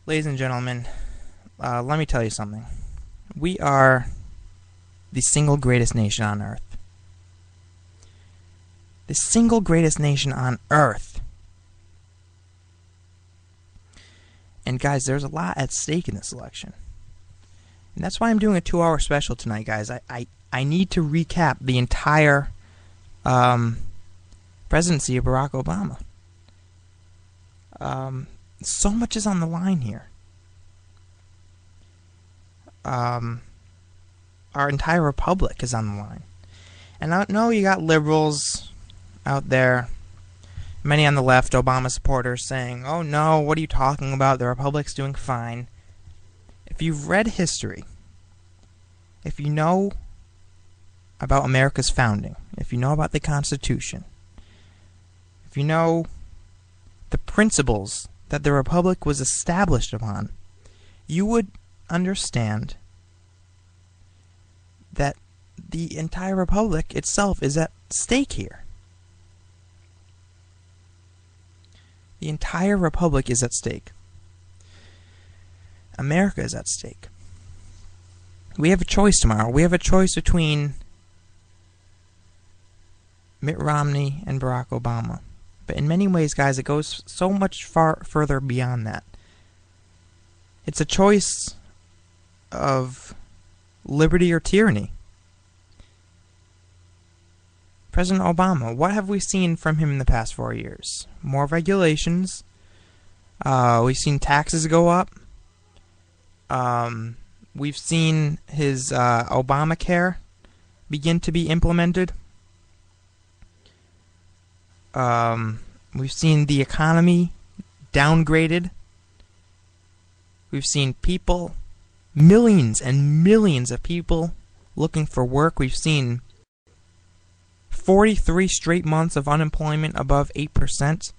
Ladies and gentlemen, let me tell you something. We are the single greatest nation on earth. The single greatest nation on earth. And guys, there's a lot at stake in this election. And that's why I'm doing a 2-hour special tonight, guys. I need to recap the entire presidency of Barack Obama. So much is on the line here. Our entire republic is on the line. And I know you got liberals out there, many on the left, Obama supporters, saying, oh no, what are you talking about? The republic's doing fine. If you've read history, if you know about America's founding, if you know about the Constitution, if you know the principles that the republic was established upon, you would understand that the entire republic itself is at stake here. The entire republic is at stake. America is at stake. We have a choice tomorrow. We have a choice between Mitt Romney and Barack Obama. But in many ways, guys, it goes so much further beyond that. It's a choice of liberty or tyranny. President Obama, what have we seen from him in the past 4 years? More regulations. We've seen taxes go up. We've seen his Obamacare begin to be implemented. We've seen the economy downgraded. We've seen people, millions and millions of people looking for work. We've seen 43 straight months of unemployment above 8%.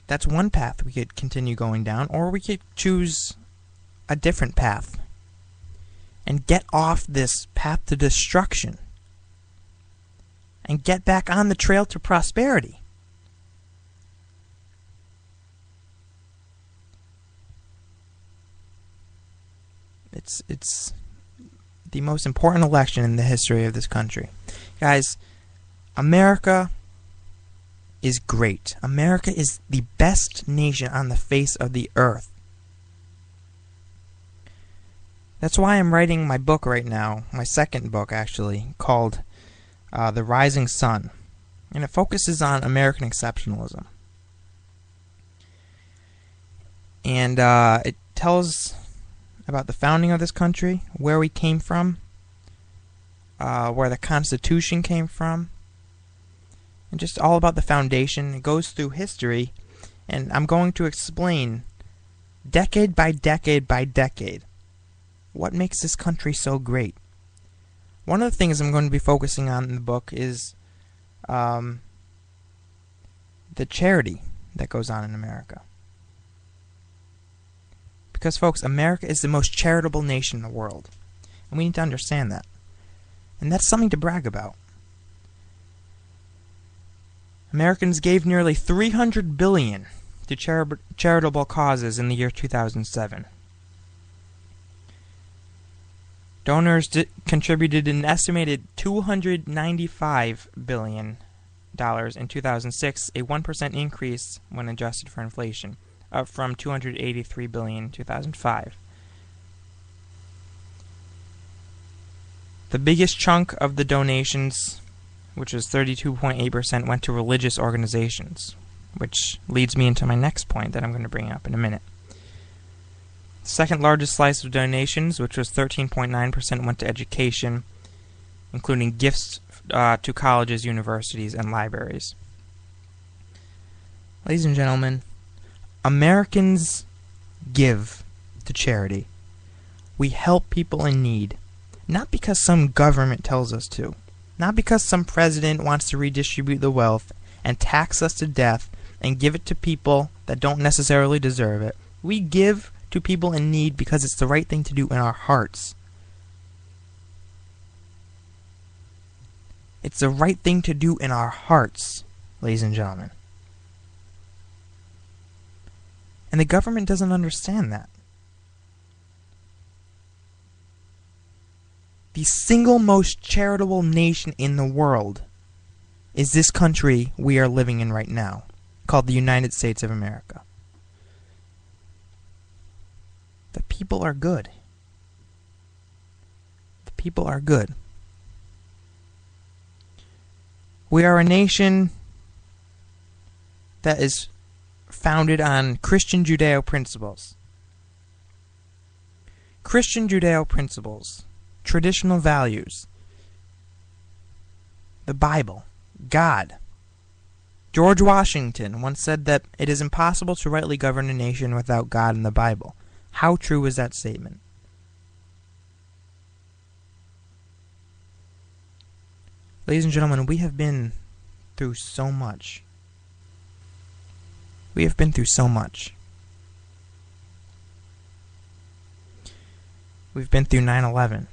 That's one path we could continue going down, or we could choose a different path and get off this path to destruction and get back on the trail to prosperity. It's the most important election in the history of this country. Guys, America is great. America is the best nation on the face of the earth. That's why I'm writing my book right now, my second book actually, called The Rising Sun. And it focuses on American exceptionalism. And it tells about the founding of this country, where we came from, where the Constitution came from, and just all about the foundation. It goes through history, and I'm going to explain decade by decade by decade what makes this country so great. One of the things I'm going to be focusing on in the book is the charity that goes on in America. Because, folks, America is the most charitable nation in the world. And we need to understand that. And that's something to brag about. Americans gave nearly $300 billion to charitable causes in the year 2007. Donors contributed an estimated $295 billion in 2006, a 1% increase when adjusted for inflation, up from $283 billion in 2005. The biggest chunk of the donations, which was 32.8%, went to religious organizations, which leads me into my next point that I'm going to bring up in a minute. The second largest slice of donations, which was 13.9%, went to education, including gifts to colleges, universities, and libraries. Ladies and gentlemen, Americans give to charity. We help people in need, not because some government tells us to, not because some president wants to redistribute the wealth and tax us to death and give it to people that don't necessarily deserve it. We give to people in need because it's the right thing to do in our hearts. It's the right thing to do in our hearts, ladies and gentlemen. And the government doesn't understand that. The single most charitable nation in the world is this country we are living in right now, called the United States of America. The people are good. The people are good. We are a nation that is founded on Christian Judeo principles. Christian Judeo principles, traditional values, the Bible, God. George Washington once said that it is impossible to rightly govern a nation without God and the Bible. How true is that statement? Ladies and gentlemen, we have been through so much. We have been through so much. We've been through 9/11.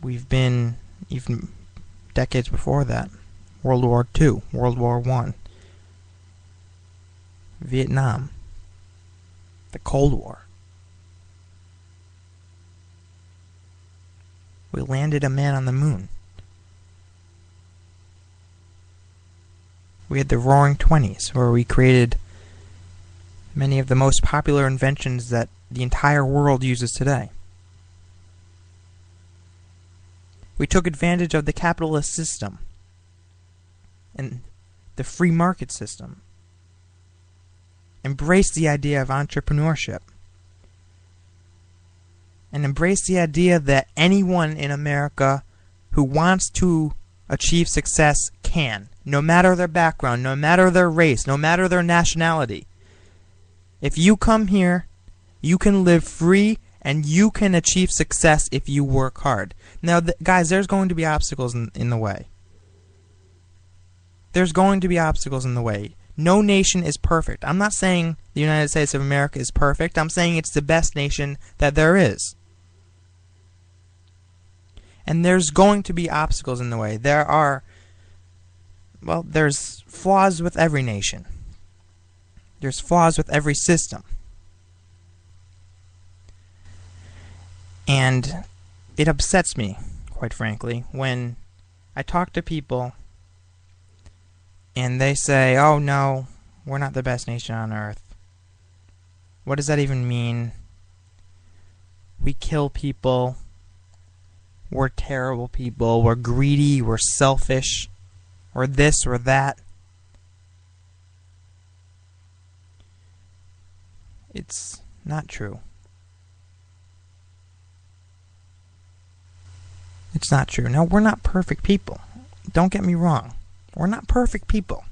We've been, even decades before that, World War II, World War I, Vietnam, the Cold War. We landed a man on the moon. We had the Roaring Twenties, where we created many of the most popular inventions that the entire world uses today. We took advantage of the capitalist system and the free market system. Embraced the idea of entrepreneurship. And embraced the idea that anyone in America who wants to achieve success can, no matter their background, no matter their race, no matter their nationality. If you come here, you can live free and you can achieve success if you work hard. Now, guys, there's going to be obstacles in the way. There's going to be obstacles in the way. No nation is perfect. I'm not saying the United States of America is perfect. I'm saying it's the best nation that there is. And there's going to be obstacles in the way. There's flaws with every nation. There's flaws with every system. And it upsets me, quite frankly, when I talk to people and they say, oh no, we're not the best nation on earth. What does that even mean? We kill people. We're terrible people. We're greedy. We're selfish. Or this or that. It's not true. It's not true. Now, we're not perfect people. Don't get me wrong. We're not perfect people.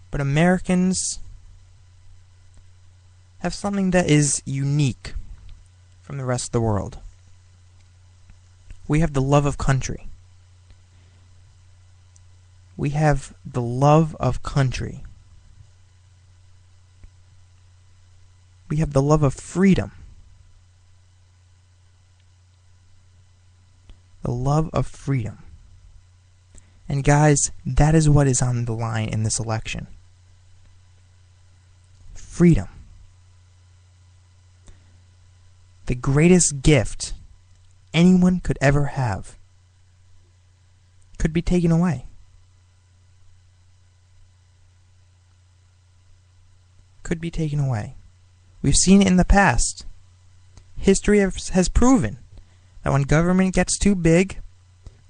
But Americans have something that is unique from the rest of the world. We have the love of country. We have the love of country. We have the love of freedom. The love of freedom. And guys, that is what is on the line in this election. Freedom. The greatest gift anyone could ever have could be taken away. Could be taken away. We've seen it in the past. History has proven that when government gets too big,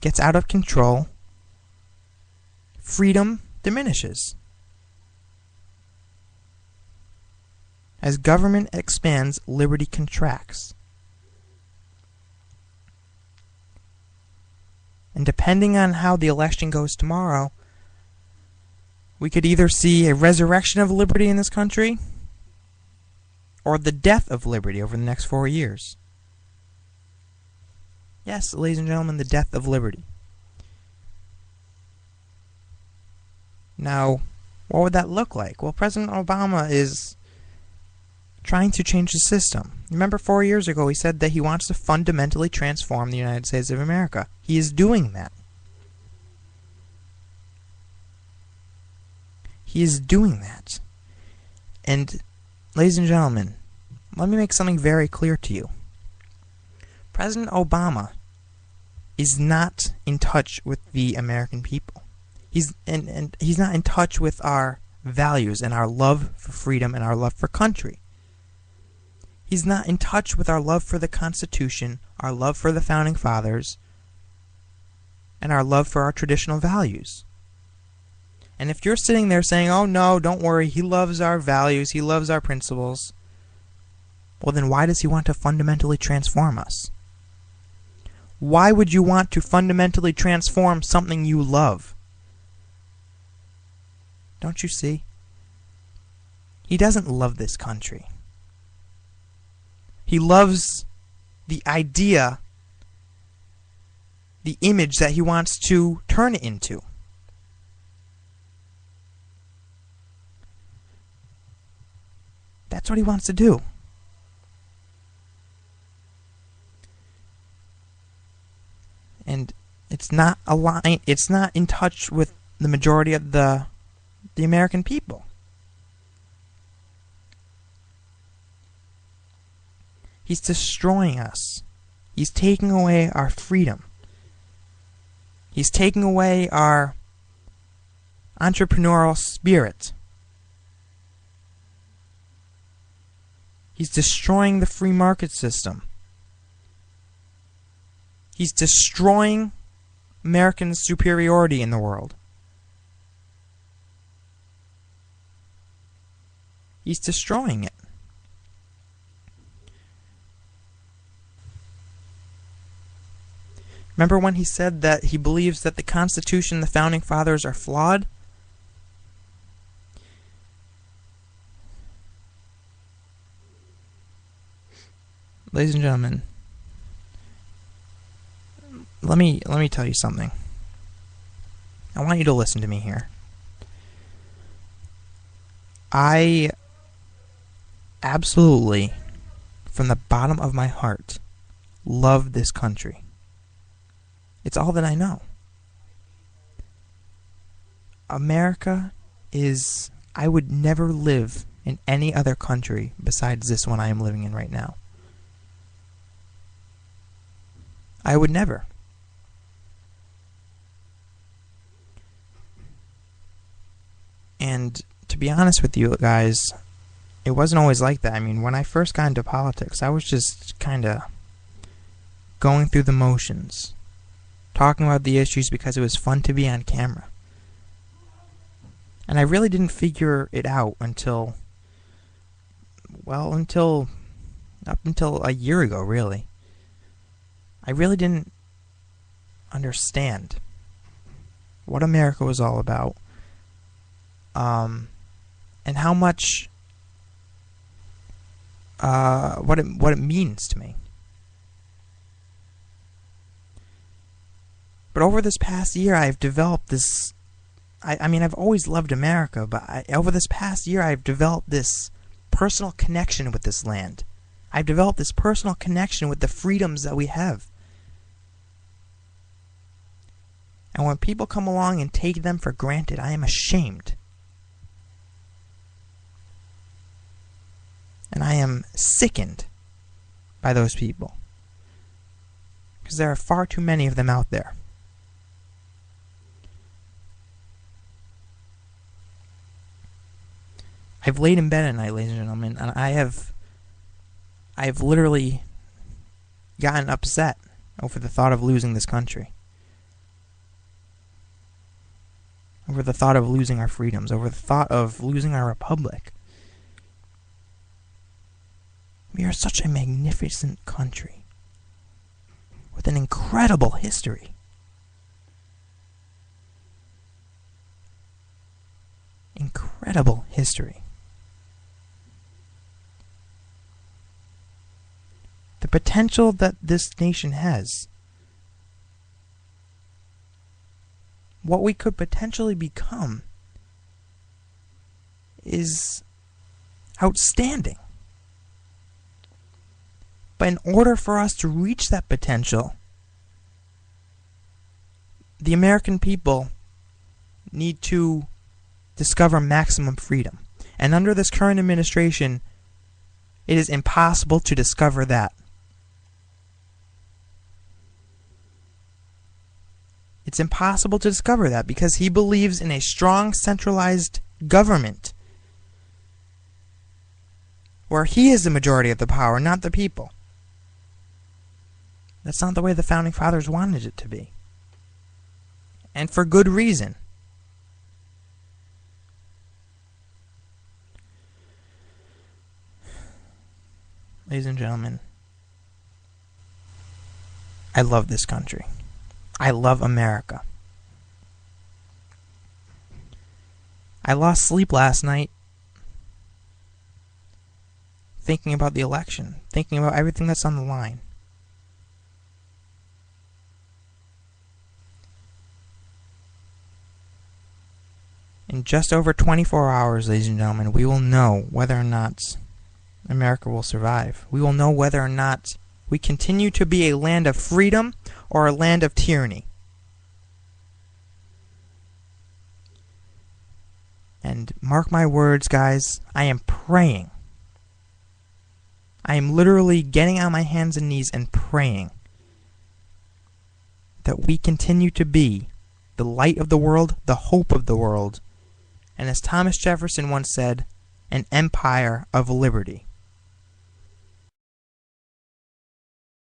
gets out of control, freedom diminishes. As government expands, liberty contracts. And depending on how the election goes tomorrow, we could either see a resurrection of liberty in this country or the death of liberty over the next 4 years. Yes, ladies and gentlemen, the death of liberty. Now, what would that look like? Well, President Obama is trying to change the system. Remember 4 years ago he said that he wants to fundamentally transform the United States of America. He is doing that. He is doing that. And, ladies and gentlemen, let me make something very clear to you. President Obama is not in touch with the American people. He's not in touch with our values and our love for freedom and our love for country. He's not in touch with our love for the Constitution, our love for the Founding Fathers, and our love for our traditional values. And if you're sitting there saying, oh no, don't worry, he loves our values, he loves our principles, well then why does he want to fundamentally transform us? Why would you want to fundamentally transform something you love? Don't you see? He doesn't love this country. He loves the idea, the image that he wants to turn it into. That's what he wants to do. And it's not aligned, it's not in touch with the majority of the American people. He's destroying us. He's taking away our freedom. He's taking away our entrepreneurial spirit. He's destroying the free market system. He's destroying American superiority in the world. He's destroying it. Remember when he said that he believes that the Constitution and the Founding Fathers are flawed? Ladies and gentlemen, let me tell you something. I want you to listen to me here. I absolutely, from the bottom of my heart, love this country. It's all that I know. America is... I would never live in any other country besides this one I am living in right now. I would never. And to be honest with you guys, it wasn't always like that. I mean, when I first got into politics, I was just kind of going through the motions, talking about the issues because it was fun to be on camera. And I really didn't figure it out until up until a year ago, really. I really didn't understand what America was all about, and how much what it means to me. But over this past year, I've developed this. I mean, I've always loved America, but over this past year, I've developed this personal connection with this land. I've developed this personal connection with the freedoms that we have. And when people come along and take them for granted, I am ashamed. And I am sickened by those people. Because there are far too many of them out there. I've laid in bed at night, ladies and gentlemen, and I've literally gotten upset over the thought of losing this country. Over the thought of losing our freedoms, over the thought of losing our republic. We are such a magnificent country with an incredible history. Incredible history. The potential that this nation has, what we could potentially become, is outstanding. But in order for us to reach that potential, the American people need to discover maximum freedom. And under this current administration, it is impossible to discover that. It's impossible to discover that because he believes in a strong centralized government where he is the majority of the power, not the people. That's not the way the Founding Fathers wanted it to be. And for good reason. Ladies and gentlemen, I love this country. I love America. I lost sleep last night thinking about the election, thinking about everything that's on the line. In just over 24 hours, ladies and gentlemen, we will know whether or not America will survive. We will know whether or not we continue to be a land of freedom or a land of tyranny. And mark my words, guys, I am praying. I am literally getting on my hands and knees and praying that we continue to be the light of the world, the hope of the world, and as Thomas Jefferson once said, an empire of liberty.